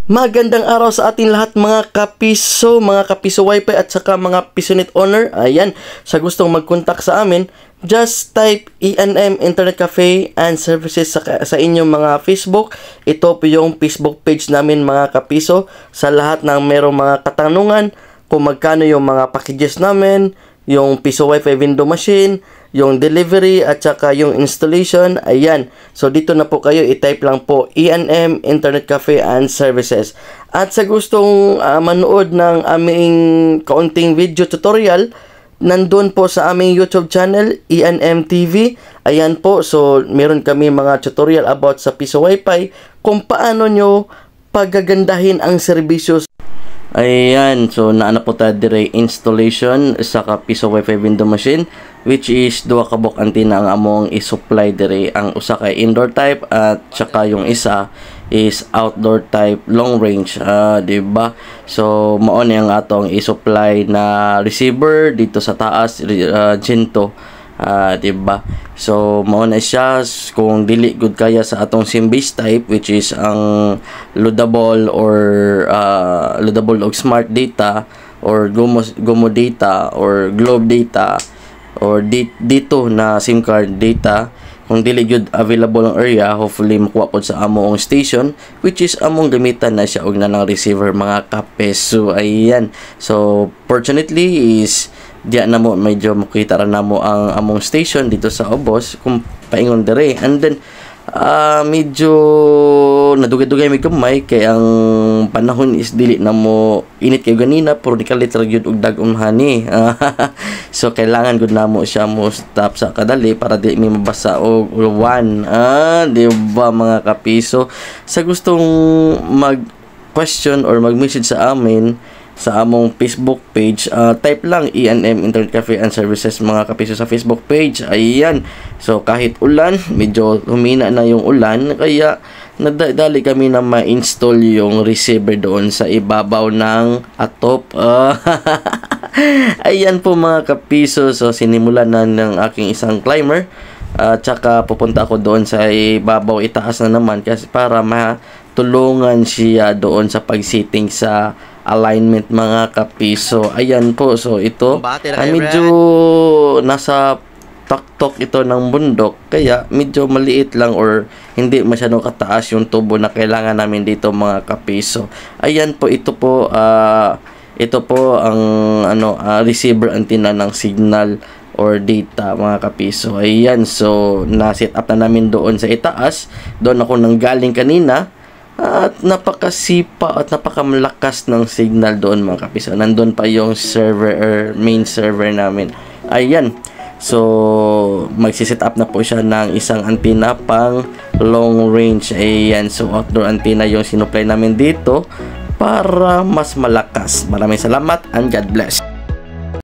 Magandang araw sa ating lahat mga kapiso wifi at saka mga pisonet owner. Ayan, sa gustong mag-contact sa amin, just type ENM Internet Cafe and Services sa inyong mga Facebook. Ito po yung Facebook page namin mga kapiso. Sa lahat ng merong mga katanungan, kung magkano yung mga packages namin, yung piso wifi window machine, yung delivery at saka yung installation, ayan. So dito na po kayo, i-type lang po ENM Internet Cafe and Services. At sa gustong manood ng aming kaunting video tutorial, nandun po sa aming YouTube channel, ENM TV. Ayan po, so meron kami mga tutorial about sa piso wifi, kung paano nyo pagagandahin ang serbisyo. Ayan, so naana po tayo dire installation sa piso wifi window machine, which is duha ka buok antenna ang among i-supply dire. Ang usa kay indoor type at saka yung isa is outdoor type long range, diba? So mao ni ang atong i-supply na receiver dito sa taas, Gento. Diba? So mao na siya kung dili good kaya sa atong SIM base type, which is ang loadable or loadable og smart data or Gomo data or Globe data or dito na SIM card data. Kung dili gyud available ang area, hopefully makuha pod sa among station, which is among gamitan na siya og nanang receiver mga kapeso. Ayan, so fortunately is diya na mo medyo makita ra na mo ang among station dito sa Obos kung paingon dire. And then medyo nadugay-dugay may kamay kay ang panahon is dili na mo init kay ganina, pero di kalit ra gyud og dag-on hani. So kailangan gud namo siya mo stop sa kadali para di mi mabasa og uwan. Di ba mga kapiso? Sa gustong mag question or mag-message sa amin sa among Facebook page, type lang ENM Internet Cafe and Services mga kapiso sa Facebook page. Ayan, so kahit ulan, medyo humina na yung ulan, kaya nadali kami na ma-install yung receiver doon sa ibabaw ng atop. Ayan po mga kapiso, so sinimulan na ng aking isang climber, tsaka pupunta ako doon sa ibabaw, itaas na naman kasi para matulungan siya doon sa pag-setting sa alignment mga kapiso. Ayan po, so ito medyo nasa taktok ito ng bundok, kaya medyo maliit lang or hindi masyadong kataas yung tubo na kailangan namin dito mga kapiso. Ayan po, ito po ang receiver antenna ng signal or data mga kapiso. Ayan, so na-set up na namin doon sa itaas. Doon ako nanggaling kanina. At napakasipa at napakamalakas ng signal doon mga kapiso. Nandun pa yung server or main server namin. Ayan. So magsiset up na po siya ng isang antenna pang long range. Ayan. So outdoor antenna yung sinupply namin dito para mas malakas. Maraming salamat and God bless.